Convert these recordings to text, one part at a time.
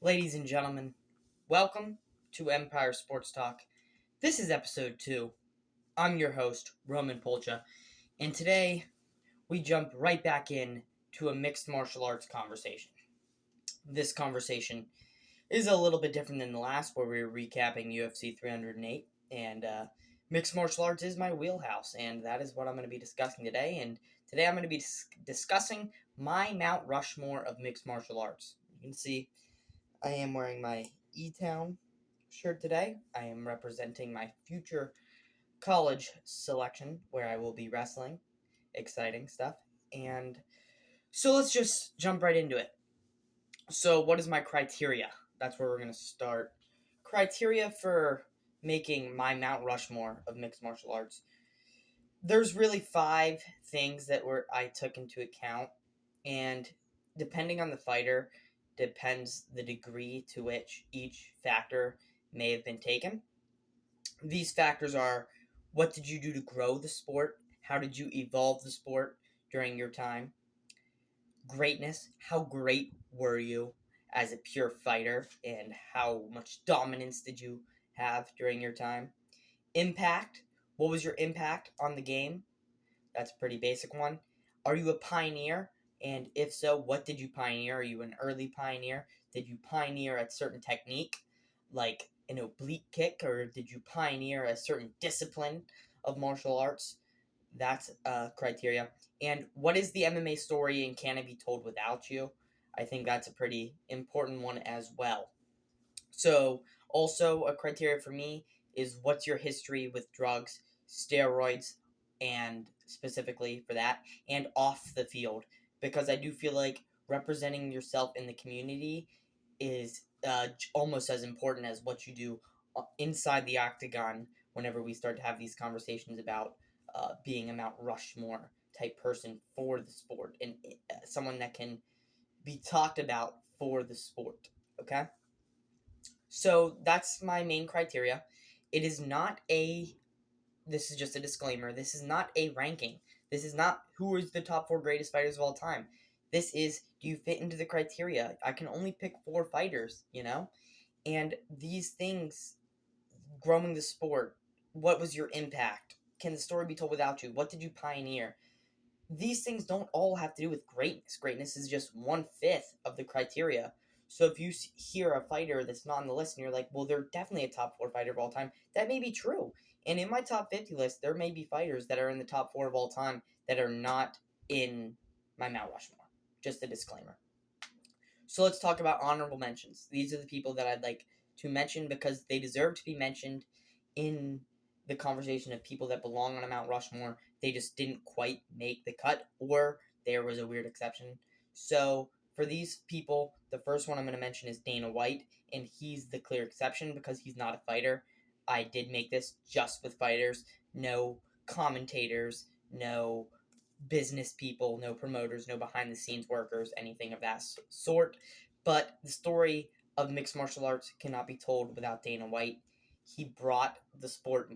Ladies and gentlemen, welcome to Empire Sports Talk. This is episode 2. I'm your host, Roman Polcha, and today we jump right back in to a mixed martial arts conversation. This conversation is a little bit different than the last, where we were recapping UFC 308, and mixed martial arts is my wheelhouse, and that is what I'm going to be discussing today. And today I'm going to be discussing my Mount Rushmore of mixed martial arts. You can see I am wearing my E-Town shirt today. I am representing my future college selection where I will be wrestling. Exciting stuff. And so let's just jump right into it. So, what is my criteria? That's where we're going to start. Criteria for making my Mount Rushmore of mixed martial arts. There's really 5 things that I took into account, and depending on the fighter, depends the degree to which each factor may have been taken. These factors are: what did you do to grow the sport? How did you evolve the sport during your time? Greatness, how great were you as a pure fighter, and how much dominance did you have during your time? Impact, what was your impact on the game? That's a pretty basic one. Are you a pioneer? And if so, what did you pioneer? Are you an early pioneer? Did you pioneer a certain technique, like an oblique kick, or did you pioneer a certain discipline of martial arts? That's a criteria. And what is the MMA story, and can it be told without you? I think that's a pretty important one as well. So, also a criteria for me is: what's your history with drugs, steroids, and specifically for that, and off the field? Because I do feel like representing yourself in the community is almost as important as what you do inside the octagon whenever we start to have these conversations about being a Mount Rushmore type person for the sport, and someone that can be talked about for the sport. Okay? So that's my main criteria. It is not a, this is just a disclaimer, this is not a ranking. This is not who is the top 4 greatest fighters of all time. This is, do you fit into the criteria? I can only pick 4 fighters, And these things, growing the sport, what was your impact? Can the story be told without you? What did you pioneer? These things don't all have to do with greatness. Greatness is just 1/5 of the criteria. So if you hear a fighter that's not on the list and you're like, well, they're definitely a top 4 fighter of all time, that may be true. And in my top 50 list, there may be fighters that are in the top 4 of all time that are not in my Mount Rushmore. Just a disclaimer. So let's talk about honorable mentions. These are the people that I'd like to mention because they deserve to be mentioned in the conversation of people that belong on a Mount Rushmore. They just didn't quite make the cut, or there was a weird exception. So for these people, the first one I'm going to mention is Dana White, and he's the clear exception because he's not a fighter. I did make this just with fighters, no commentators, no business people, no promoters, no behind the scenes workers, anything of that sort. But the story of mixed martial arts cannot be told without Dana White. He brought the sport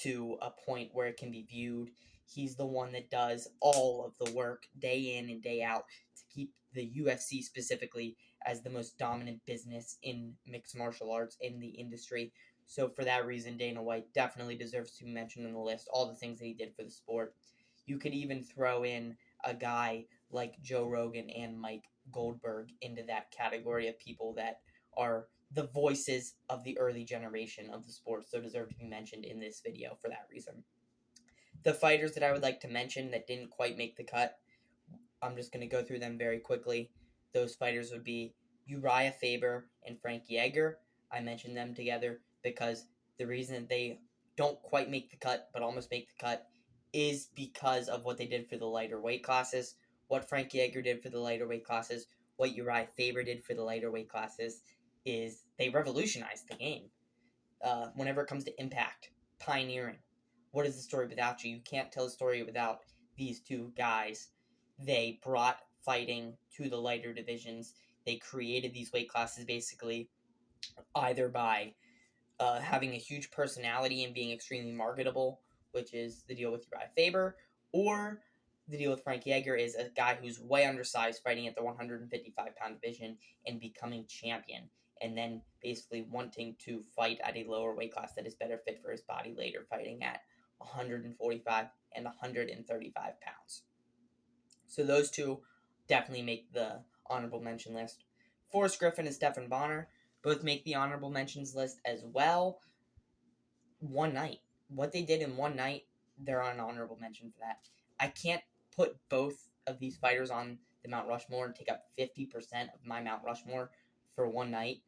to a point where it can be viewed. He's the one that does all of the work day in and day out to keep the UFC specifically as the most dominant business in mixed martial arts in the industry. So for that reason, Dana White definitely deserves to be mentioned on the list, all the things that he did for the sport. You could even throw in a guy like Joe Rogan and Mike Goldberg into that category of people that are the voices of the early generation of the sport, so deserve to be mentioned in this video for that reason. The fighters that I would like to mention that didn't quite make the cut, I'm just going to go through them very quickly. Those fighters would be Uriah Faber and Frankie Edgar. I mentioned them together because the reason that they don't quite make the cut but almost make the cut is because of what they did for the lighter weight classes. What Frankie Edgar did for the lighter weight classes, what Uriah Faber did for the lighter weight classes, is they revolutionized the game. Whenever it comes to impact, pioneering, what is the story without you? You can't tell a story without these 2 guys. They brought fighting to the lighter divisions. They created these weight classes basically either by having a huge personality and being extremely marketable, which is the deal with Uriah Faber, or the deal with Frankie Edgar is a guy who's way undersized fighting at the 155-pound division and becoming champion. and then basically wanting to fight at a lower weight class that is better fit for his body later, fighting at 145 and 135 pounds. So those two definitely make the honorable mention list. Forrest Griffin and Stephan Bonner both make the honorable mentions list as well. One night. What they did in one night, they're on an honorable mention for that. I can't put both of these fighters on the Mount Rushmore and take up 50% of my Mount Rushmore for one night.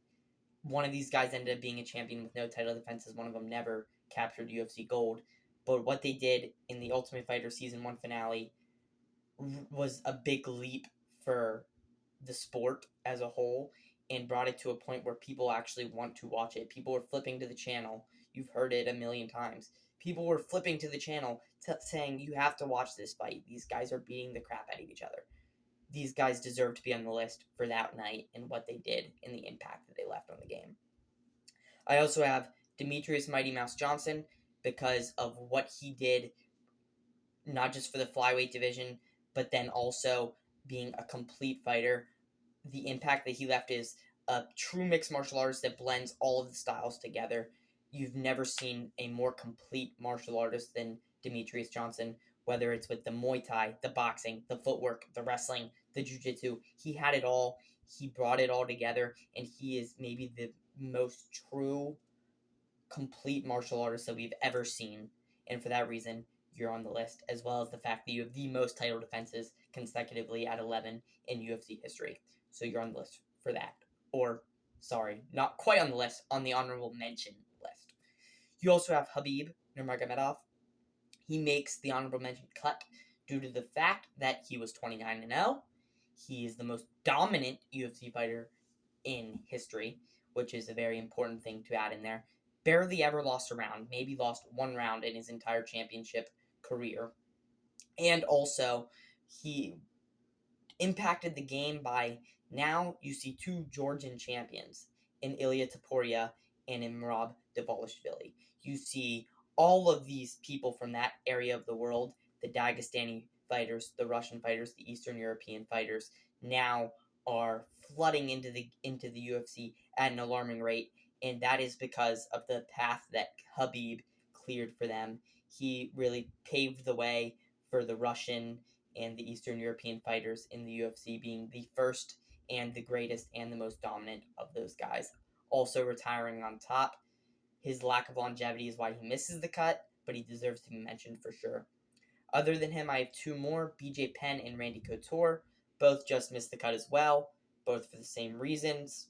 One of these guys ended up being a champion with no title defenses. One of them never captured UFC gold. But what they did in the Ultimate Fighter Season 1 finale was a big leap for the sport as a whole and brought it to a point where people actually want to watch it. People were flipping to the channel. You've heard it a million times. People were flipping to the channel saying, you have to watch this fight. These guys are beating the crap out of each other. These guys deserve to be on the list for that night and what they did and the impact that they left on the game. I also have Demetrius Mighty Mouse Johnson because of what he did, not just for the flyweight division, but then also being a complete fighter. The impact that he left is a true mixed martial artist that blends all of the styles together. You've never seen a more complete martial artist than Demetrius Johnson, whether it's with the Muay Thai, the boxing, the footwork, the wrestling, the jiu-jitsu. He had it all. He brought it all together, and he is maybe the most true, complete martial artist that we've ever seen. And for that reason, you're on the list, as well as the fact that you have the most title defenses consecutively at 11 in UFC history. So you're on the list for that. Or, sorry, not quite on the list, on the honorable mention list. You also have Khabib Nurmagomedov. He makes the honorable mention cut due to the fact that he was 29-0. He is the most dominant UFC fighter in history, which is a very important thing to add in there. Barely ever lost a round, maybe lost one round in his entire championship career. And also, he impacted the game by now you see two Georgian champions in Ilya Topuria and in Merab Dvalishvili. You see all of these people from that area of the world, the Dagestani fighters, the Russian fighters, the Eastern European fighters, now are flooding into the UFC at an alarming rate, and that is because of the path that Khabib cleared for them. He really paved the way for the Russian and the Eastern European fighters in the UFC, being the first and the greatest and the most dominant of those guys. Also retiring on top. His lack of longevity is why he misses the cut, but he deserves to be mentioned for sure. Other than him, I have two more, BJ Penn and Randy Couture. Both just missed the cut as well, both for the same reasons.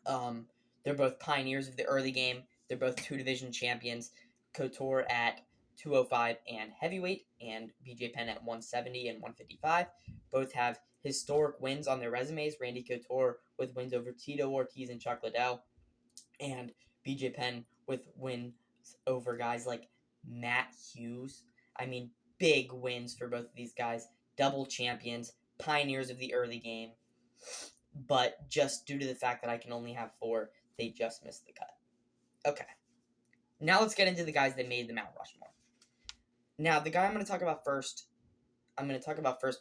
They're both pioneers of the early game. They're both two-division champions. Couture at 205 and heavyweight, and BJ Penn at 170 and 155. Both have historic wins on their resumes. Randy Couture with wins over Tito Ortiz and Chuck Liddell, and BJ Penn with wins over guys like Matt Hughes. I mean, big wins for both of these guys. Double champions, pioneers of the early game. But just due to the fact that I can only have four, they just missed the cut. Okay. Now let's get into the guys that made the Mount Rushmore. Now, the guy I'm going to talk about first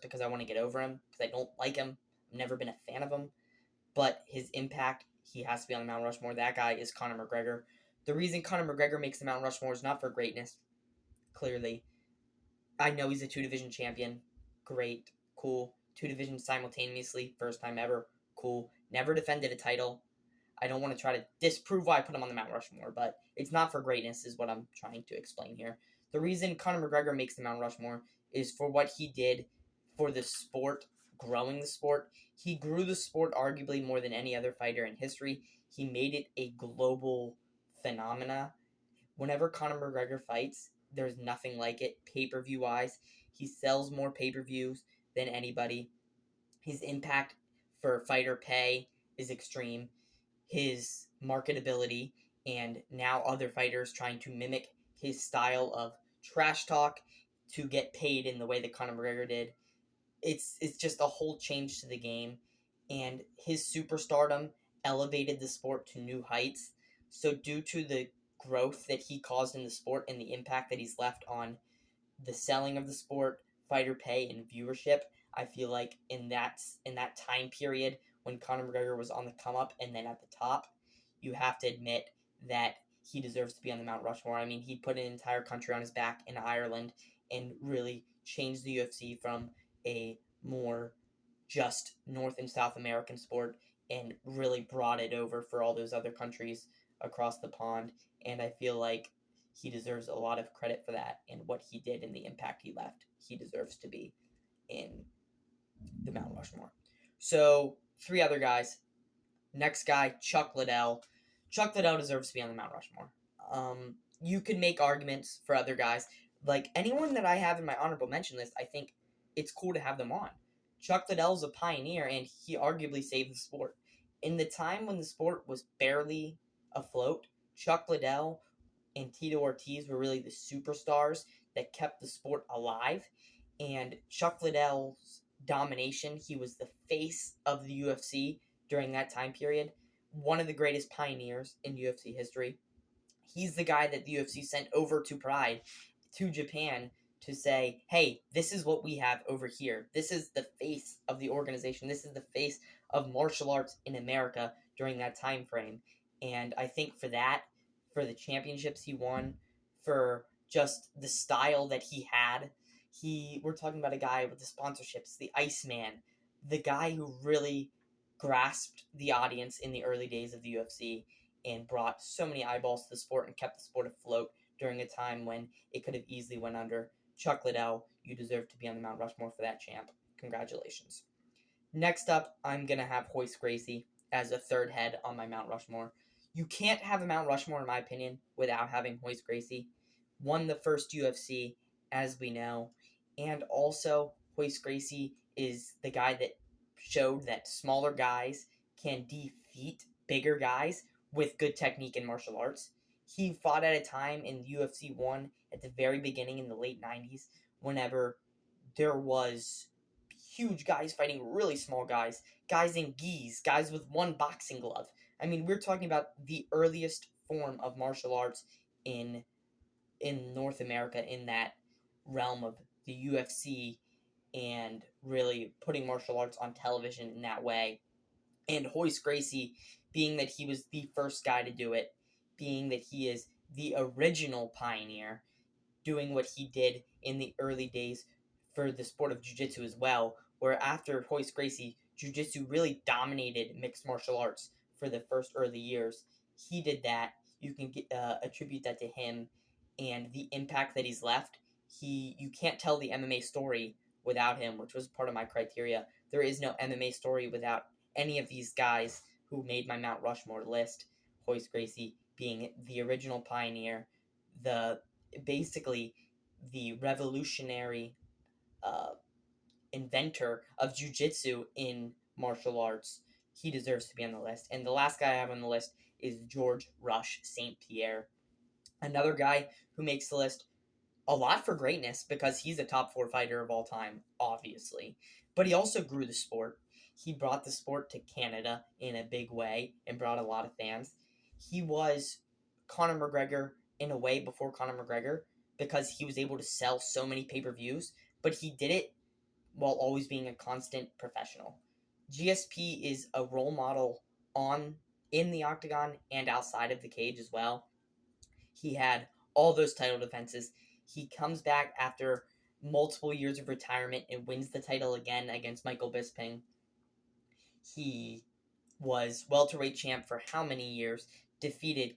because I want to get over him, because I don't like him. I've never been a fan of him. But his impact, he has to be on the Mount Rushmore. That guy is Conor McGregor. The reason Conor McGregor makes the Mount Rushmore is not for greatness, clearly. I know he's a two-division champion. Great. Cool. Two divisions simultaneously. First time ever. Cool. Never defended a title. I don't want to try to disprove why I put him on the Mount Rushmore, but it's not for greatness is what I'm trying to explain here. The reason Conor McGregor makes the Mount Rushmore is for what he did for the sport, growing the sport. He grew the sport arguably more than any other fighter in history. He made it a global phenomena. Whenever Conor McGregor fights, there's nothing like it pay-per-view wise. He sells more pay-per-views than anybody. His impact for fighter pay is extreme. His marketability, and now other fighters trying to mimic his style of trash talk to get paid in the way that Conor McGregor did. It's just a whole change to the game, and his superstardom elevated the sport to new heights. So due to the growth that he caused in the sport and the impact that he's left on the selling of the sport, fighter pay, and viewership, I feel like in that time period when Conor McGregor was on the come up and then at the top, you have to admit that he deserves to be on the Mount Rushmore. I mean, he put an entire country on his back in Ireland and really changed the UFC from a more just North and South American sport and really brought it over for all those other countries across the pond. And I feel like he deserves a lot of credit for that and what he did and the impact he left. He deserves to be in the Mount Rushmore. So, three other guys. Next guy, Chuck Liddell. Chuck Liddell deserves to be on the Mount Rushmore. You could make arguments for other guys. Like anyone that I have in my honorable mention list, I think it's cool to have them on. Chuck Liddell's a pioneer, and he arguably saved the sport. In the time when the sport was barely afloat, Chuck Liddell and Tito Ortiz were really the superstars that kept the sport alive. And Chuck Liddell's domination, he was the face of the UFC during that time period. One of the greatest pioneers in UFC history. He's the guy that the UFC sent over to Pride, to Japan, to say, hey, this is what we have over here. This is the face of the organization. This is the face of martial arts in America during that time frame. And I think for that, for the championships he won, for just the style that he had, we're talking about a guy with the sponsorships, the Iceman, the guy who really grasped the audience in the early days of the UFC and brought so many eyeballs to the sport and kept the sport afloat during a time when it could have easily went under. Chuck Liddell, you deserve to be on the Mount Rushmore for that, champ. Congratulations. Next up, I'm going to have Hoist Gracie as a third head on my Mount Rushmore. You can't have a Mount Rushmore, in my opinion, without having Hoist Gracie. Won the first UFC, as we know, and also Hoist Gracie is the guy that showed that smaller guys can defeat bigger guys with good technique in martial arts. He fought at a time in UFC 1 at the very beginning in the late 90s, whenever there was huge guys fighting really small guys, guys in gis, guys with one boxing glove. I mean, we're talking about the earliest form of martial arts in North America, in that realm of the UFC, and really putting martial arts on television in that way. And Hoist Gracie, being that he was the first guy to do it, being that he is the original pioneer, doing what he did in the early days for the sport of jiu-jitsu as well, where after Hoist Gracie, jiu-jitsu really dominated mixed martial arts for the first early years. He did that. You can attribute that to him and the impact that he's left. You can't tell the MMA story without him, which was part of my criteria. There is no MMA story without any of these guys who made my Mount Rushmore list. Hoist Gracie being the original pioneer, basically the revolutionary inventor of jiu-jitsu in martial arts. He deserves to be on the list. And the last guy I have on the list is George Rush St. Pierre. Another guy who makes the list a lot for greatness because he's a top 4 fighter of all time, obviously. But he also grew the sport. He brought the sport to Canada in a big way and brought a lot of fans. He was Conor McGregor in a way before Conor McGregor because he was able to sell so many pay-per-views, but he did it while always being a constant professional. GSP is a role model in the octagon and outside of the cage as well. He had all those title defenses. He comes back after multiple years of retirement and wins the title again against Michael Bisping. He was welterweight champ for how many years? Defeated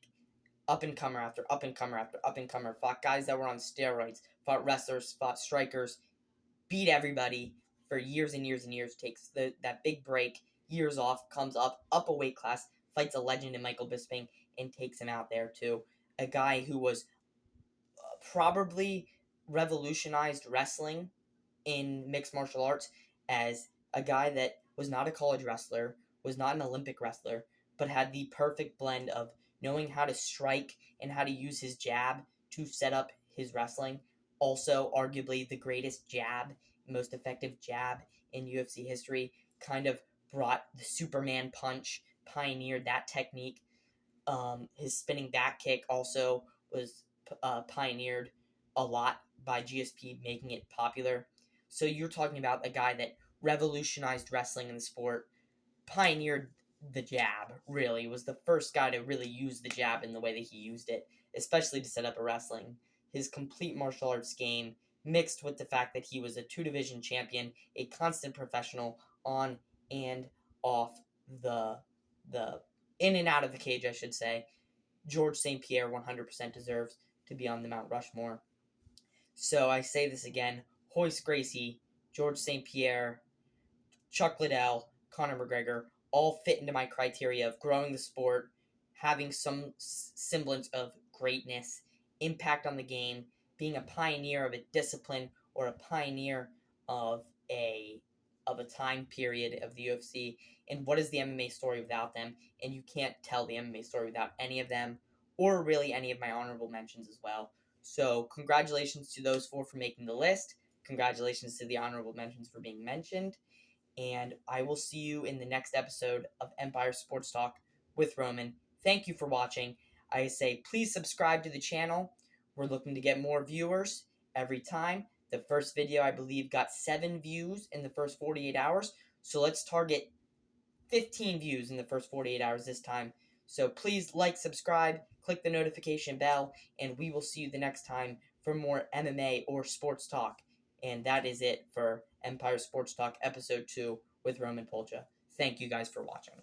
up and comer after up and comer after up and comer. Fought guys that were on steroids. Fought wrestlers. Fought strikers. Beat everybody for years and years and years. Takes that big break. Years off. Comes up a weight class. Fights a legend in Michael Bisping and takes him out there too. A guy who was probably revolutionized wrestling in mixed martial arts as a guy that was not a college wrestler, was not an Olympic wrestler, but had the perfect blend of knowing how to strike and how to use his jab to set up his wrestling. Also, arguably the greatest jab, most effective jab in UFC history, kind of brought the Superman punch, pioneered that technique. His spinning back kick also was pioneered a lot by GSP, making it popular. So you're talking about a guy that revolutionized wrestling in the sport, pioneered the jab, really. Was the first guy to really use the jab in the way that he used it, especially to set up a wrestling. His complete martial arts game, mixed with the fact that he was a two-division champion, a constant professional on and off the in and out of the cage, I should say. George St. Pierre 100% deserves to be on the Mount Rushmore. So I say this again: Hoist Gracie, George St. Pierre, Chuck Liddell, Conor McGregor all fit into my criteria of growing the sport, having some semblance of greatness, impact on the game, being a pioneer of a discipline or a pioneer of a time period of the UFC. And what is the MMA story without them? And you can't tell the MMA story without any of them, or really any of my honorable mentions as well. So congratulations to those four for making the list. Congratulations to the honorable mentions for being mentioned. And I will see you in the next episode of Empire Sports Talk with Roman. Thank you for watching. I say please subscribe to the channel. We're looking to get more viewers every time. The first video, I believe, got 7 views in the first 48 hours. So let's target 15 views in the first 48 hours this time. So please like, subscribe, click the notification bell, and we will see you the next time for more MMA or sports talk. And that is it for Empire Sports Talk Episode 2 with Roman Polcha. Thank you guys for watching.